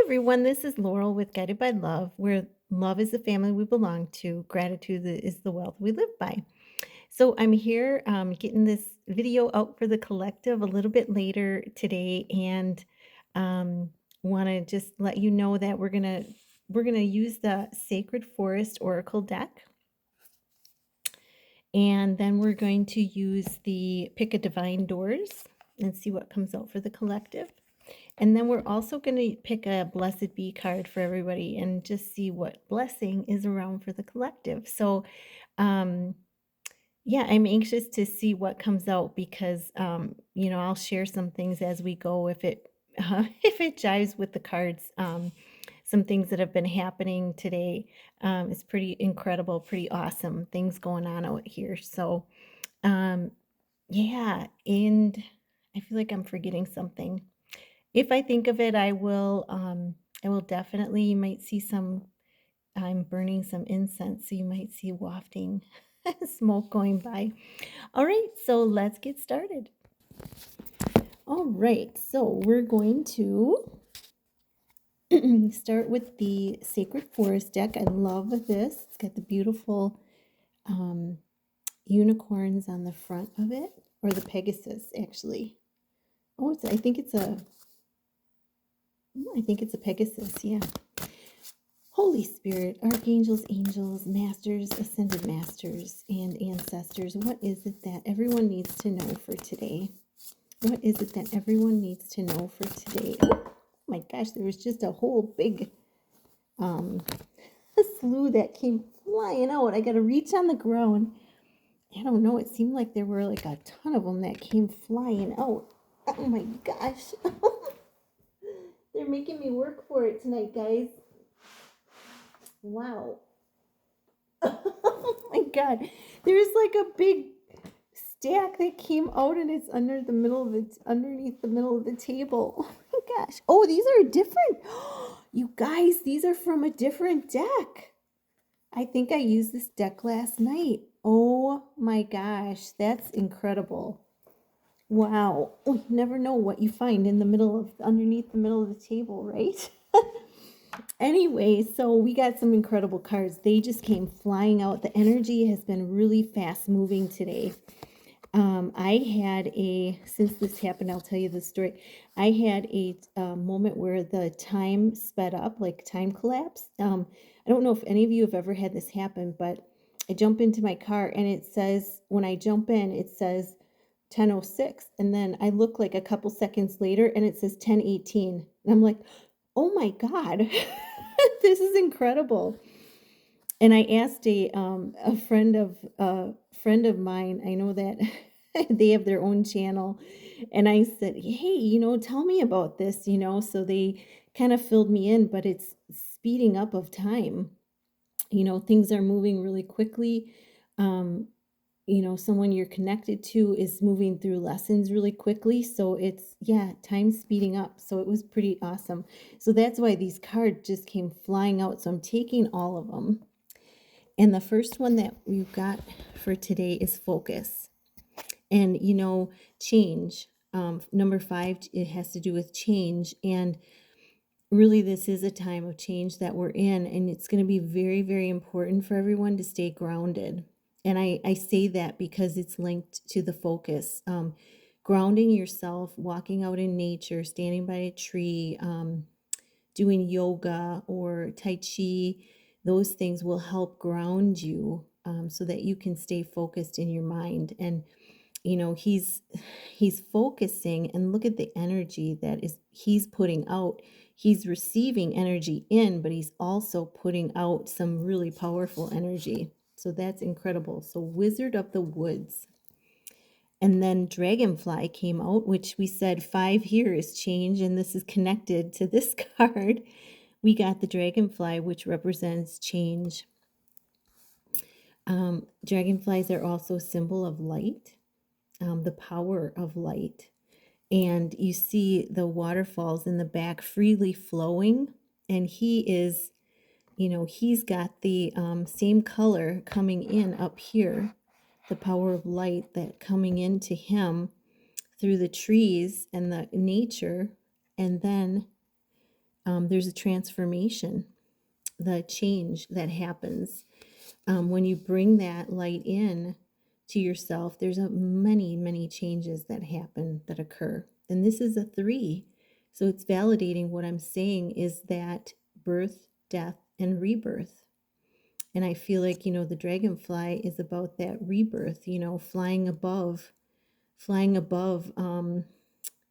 everyone, this is Laurel with Guided by Love, where love is the family we belong to, gratitude is the wealth we live by. So I'm here getting this video out for the collective a little bit later today, and um, want to just let you know that we're gonna use the Sacred Forest Oracle deck, and then we're going to use the Pick a Divine Doors and see what comes out for the collective. And then we're also going to pick a Blessed Be card for everybody and just see what blessing is around for the collective. So, um, yeah, I'm anxious to see what comes out because, I'll share some things as we go if it if it jives with the cards. Some things that have been happening today. It's pretty incredible, pretty awesome things going on out here. So, um, yeah, and I feel like I'm forgetting something. If I think of it, I will definitely you might see some I'm burning some incense, so you might see wafting smoke going by. All right, so let's get started. All right, so we're going to start with the Sacred Forest deck. I love this. It's got the beautiful um, unicorns on the front of it, or the Pegasus, actually. Oh, I think it's a Pegasus, yeah. Holy Spirit, archangels, angels, masters, ascended masters, and ancestors, what is it that everyone needs to know for today? What is it that everyone needs to know for today? Oh my gosh, there was just a whole big slew that came flying out. I got to reach on the ground. I don't know, it seemed like there were like a ton of them that came flying out. Oh my gosh. They're making me work for it tonight, guys. Wow. Oh my god. There's like a big stack that came out and it's underneath the middle of the table. Oh my gosh. Oh, these are different. You guys, these are from a different deck. I think I used this deck last night. Oh my gosh, that's incredible. Wow. You never know what you find underneath the middle of the table, right? Anyway, so we got some incredible cards. They just came flying out. The energy has been really fast moving today. Since this happened, I'll tell you the story. I had a moment where the time sped up, like time collapsed. I don't know if any of you have ever had this happen, but I jump into my car and it says, when I jump in, it says 10:06. And then I look like a couple seconds later and it says 10:18. And I'm like, oh my God, this is incredible. And I asked a friend of mine. I know that they have their own channel, and I said, "Hey, tell me about this." So they kind of filled me in, but it's speeding up of time. Things are moving really quickly. Um, Someone you're connected to is moving through lessons really quickly. So it's, yeah, time speeding up. So it was pretty awesome. So that's why these cards just came flying out. So I'm taking all of them. And the first one that we've got for today is focus. And, change. Number 5, it has to do with change. And really, this is a time of change that we're in. And it's going to be very, very important for everyone to stay grounded. And I say that because it's linked to the focus. Grounding yourself, walking out in nature, standing by a tree, doing yoga or Tai Chi, those things will help ground you so that you can stay focused in your mind. And he's focusing, and look at the energy that is he's putting out. He's receiving energy in, but he's also putting out some really powerful energy. So that's incredible. So Wizard of the Woods. And then Dragonfly came out, which we said 5 here is change, and this is connected to this card. We got the Dragonfly, which represents change. Dragonflies are also a symbol of light, the power of light. And you see the waterfalls in the back freely flowing, and he is, he's got the same color coming in up here, the power of light that coming into him through the trees and the nature. And then there's a transformation, the change that happens when you bring that light in to yourself. There's a many changes that happen, that occur, and this is a three. So it's validating what I'm saying is that birth, death, and rebirth. And I feel like, the dragonfly is about that rebirth, flying above,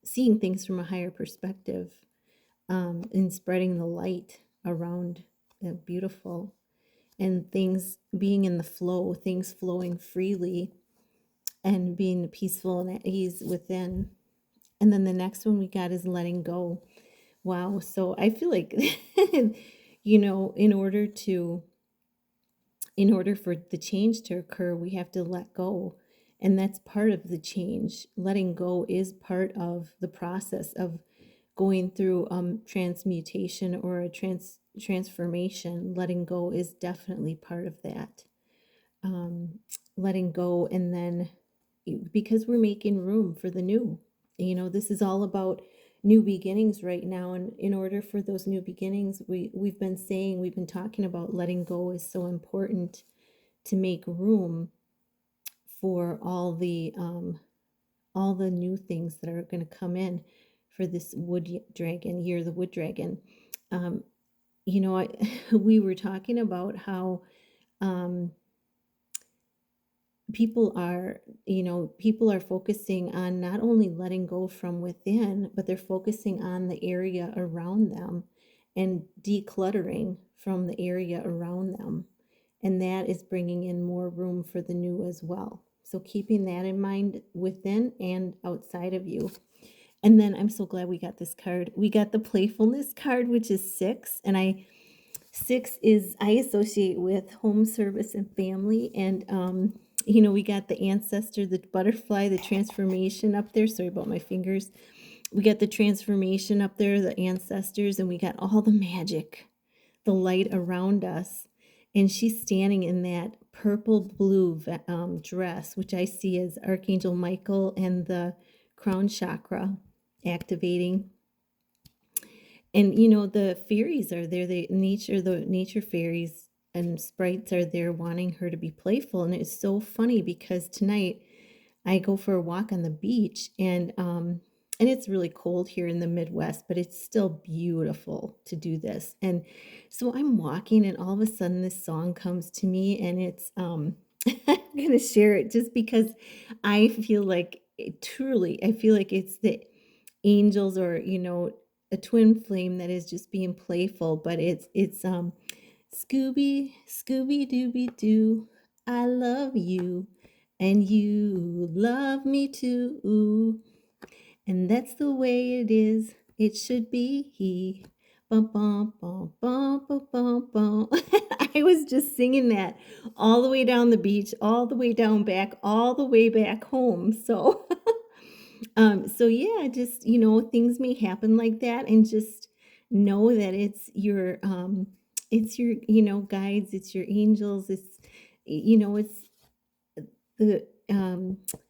seeing things from a higher perspective, and spreading the light around. Beautiful. And things being in the flow, things flowing freely and being peaceful and at ease within. And then the next one we got is letting go. Wow. So I feel like, in order for the change to occur, we have to let go. And that's part of the change. Letting go is part of the process of going through transmutation or a transformation. Letting go is definitely part of that. Letting go, and then because we're making room for the new. This is all about new beginnings right now, and in order for those new beginnings, we've been talking about letting go is so important to make room for all the new things that are going to come in for this wood dragon year, the wood dragon. We were talking about how um, people are focusing on not only letting go from within, but they're focusing on the area around them and decluttering from the area around them. And that is bringing in more room for the new as well. So keeping that in mind within and outside of you. And then I'm so glad we got this card. We got the playfulness card, which is 6. And 6 is, I associate with home service and family. And, we got the ancestor, the butterfly, the transformation up there. Sorry about my fingers. We got the transformation up there, the ancestors, and we got all the magic, the light around us. And she's standing in that purple blue dress, which I see as Archangel Michael and the crown chakra activating. And the fairies are there, the nature fairies and sprites are there wanting her to be playful. And it's so funny because tonight I go for a walk on the beach, and it's really cold here in the Midwest, but it's still beautiful to do this. And so I'm walking, and all of a sudden this song comes to me, and it's I'm gonna share it just because I feel like I feel like it's the angels, or a twin flame that is just being playful. But it's Scooby Dooby Doo, I love you and you love me too, and that's the way it is, it should be. Bum bum bum bum bum bum bum. I was just singing that all the way down the beach, all the way down back, all the way back home. So so yeah, just things may happen like that, and just know that it's your guides, it's your angels, it's the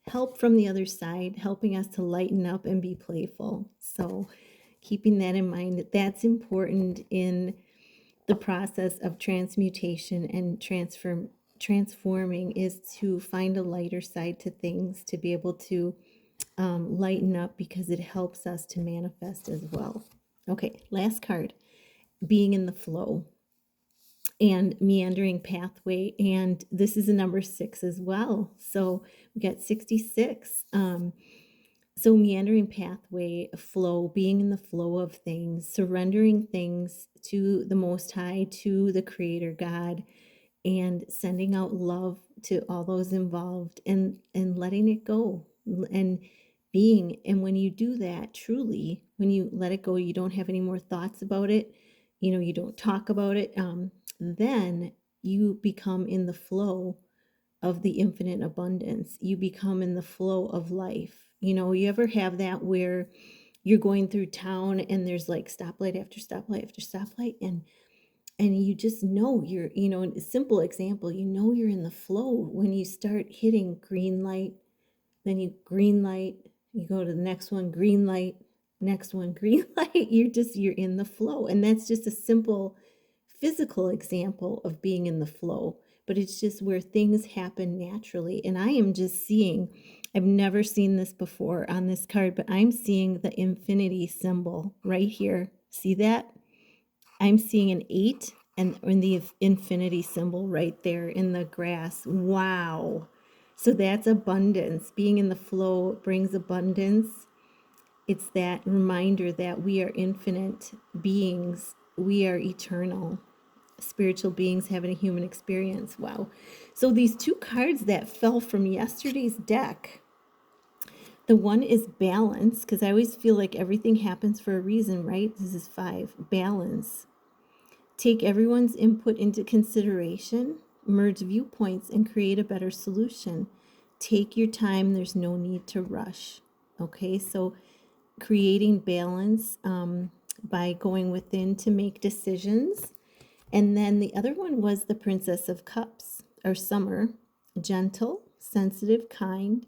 help from the other side, helping us to lighten up and be playful. So keeping that in mind, that's important in the process of transmutation and transforming, is to find a lighter side to things, to be able to lighten up, because it helps us to manifest as well. Okay, last card, being in the flow and meandering pathway. And this is a number 6 as well. So we got 66. So meandering pathway, flow, being in the flow of things, surrendering things to the Most High, to the Creator God, and sending out love to all those involved, and letting it go, and being. And when you do that, truly, when you let it go, you don't have any more thoughts about it, you don't talk about it, then you become in the flow of the infinite abundance. You become in the flow of life. You ever have that where you're going through town and there's like stoplight after stoplight after stoplight, and you just know you're, a simple example, you're in the flow when you start hitting green light, then green light, you go to the next one, green light, Next one, green light. You're in the flow. And that's just a simple physical example of being in the flow, but it's just where things happen naturally. And I am just seeing, I've never seen this before on this card, but I'm seeing the infinity symbol right here. See that? I'm seeing an 8 and in the infinity symbol right there in the grass. Wow. So that's abundance. Being in the flow brings abundance. It's that reminder that we are infinite beings. We are eternal spiritual beings having a human experience. Wow. So these two cards that fell from yesterday's deck, the one is balance, because I always feel like everything happens for a reason, right? This is 5. Balance. Take everyone's input into consideration, merge viewpoints, and create a better solution. Take your time. There's no need to rush. Okay, so creating balance by going within to make decisions. And then the other one was the Princess of Cups, or Summer. Gentle, sensitive, kind,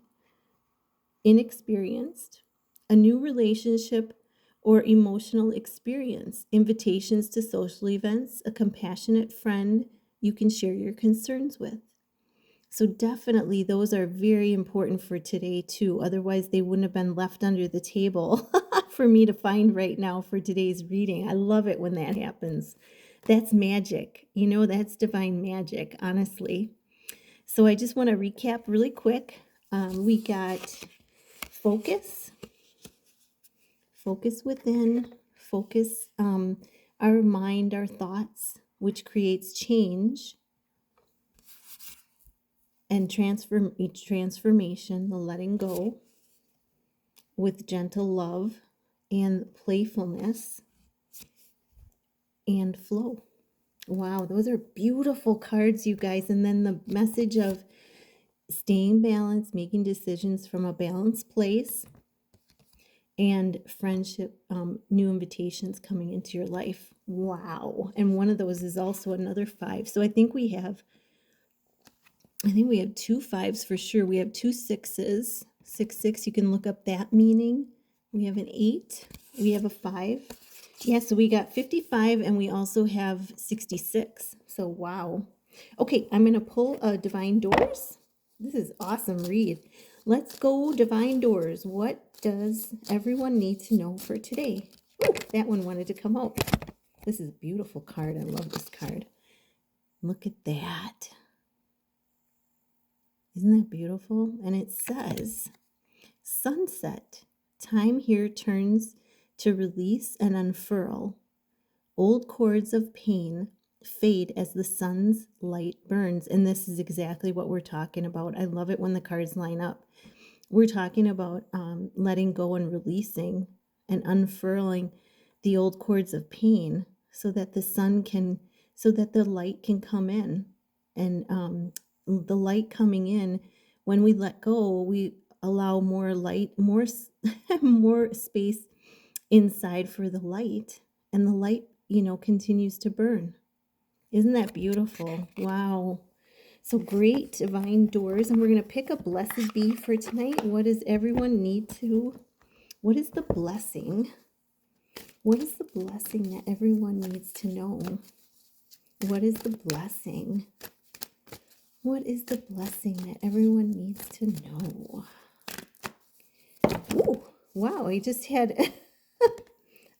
inexperienced, a new relationship or emotional experience, invitations to social events, a compassionate friend you can share your concerns with. So definitely those are very important for today too. Otherwise they wouldn't have been left under the table for me to find right now for today's reading. I love it when that happens. That's magic. You know, that's divine magic, honestly. So I just want to recap really quick. We got focus, focus within, focus our mind, our thoughts, which creates change and transformation, the letting go with gentle love and playfulness and flow. Wow, those are beautiful cards, you guys. And then the message of staying balanced, making decisions from a balanced place, and friendship, new invitations coming into your life. Wow. And one of those is also another 5. So I think we have 2 5s for sure. We have 2 6s. 6 6, you can look up that meaning. We have an 8. We have a 5. Yeah, so we got 55 and we also have 66. So wow. Okay, I'm going to pull a Divine Doors. This is awesome read. Let's go Divine Doors. What does everyone need to know for today? Oh, that one wanted to come out. This is a beautiful card. I love this card. Look at that. Isn't that beautiful? And it says, sunset. Time here turns to release and unfurl. Old cords of pain fade as the sun's light burns. And this is exactly what we're talking about. I love it when the cards line up. We're talking about letting go and releasing and unfurling the old cords of pain so that the light can come in. And the light coming in, when we let go, we allow more light, more space inside for the light, and the light, continues to burn. Isn't that beautiful? Wow. So great Divine Doors, and we're going to pick a blessed bee for tonight. What does everyone need to? What is the blessing? What is the blessing that everyone needs to know? What is the blessing? What is the blessing that everyone needs to know? Ooh, wow, I just had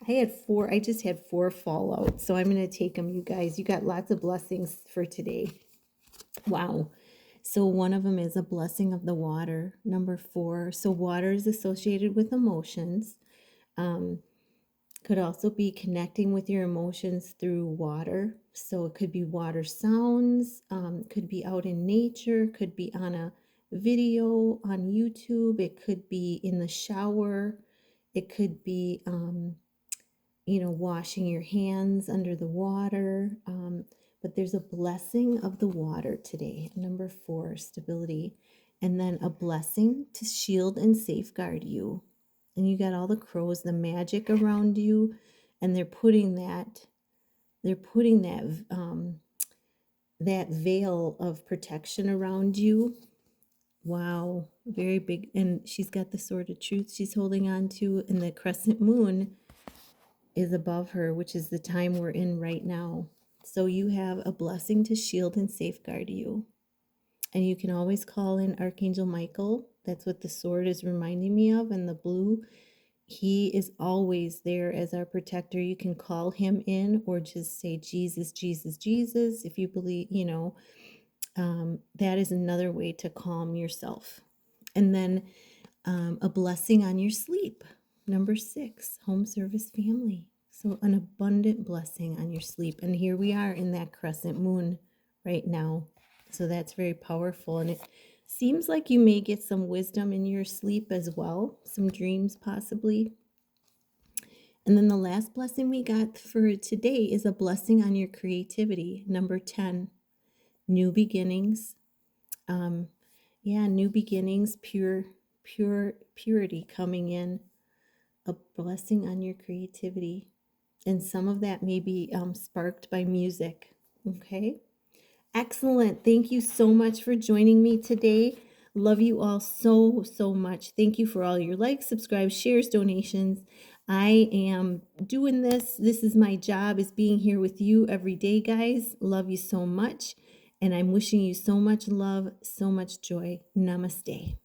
I just had 4 fallout, so I'm going to take them, you guys. You got lots of blessings for today. Wow. So one of them is a blessing of the water, number 4. So water is associated with emotions. Could also be connecting with your emotions through water. So it could be water sounds, could be out in nature, could be on a video on YouTube. It could be in the shower. It could be, washing your hands under the water. But there's a blessing of the water today. Number 4, stability. And then a blessing to shield and safeguard you. And you got all the crows, the magic around you, and they're putting that that veil of protection around you. Wow, very big. And she's got the sword of truth she's holding on to, and the crescent moon is above her, which is the time we're in right now. So you have a blessing to shield and safeguard you. And you can always call in Archangel Michael. That's what the sword is reminding me of, and the blue. He is always there as our protector. You can call him in or just say, Jesus, Jesus, Jesus. If you believe, that is another way to calm yourself. And then a blessing on your sleep. Number 6, home service family. So an abundant blessing on your sleep. And here we are in that crescent moon right now. So that's very powerful. And it seems like you may get some wisdom in your sleep as well, some dreams possibly. And then the last blessing we got for today is a blessing on your creativity. Number 10, new beginnings. New beginnings, purity coming in, a blessing on your creativity. And some of that may be sparked by music. Okay. Excellent. Thank you so much for joining me today. Love you all so, so much. Thank you for all your likes, subscribes, shares, donations. I am doing this. This is my job, is being here with you every day, guys. Love you so much. And I'm wishing you so much love, so much joy. Namaste.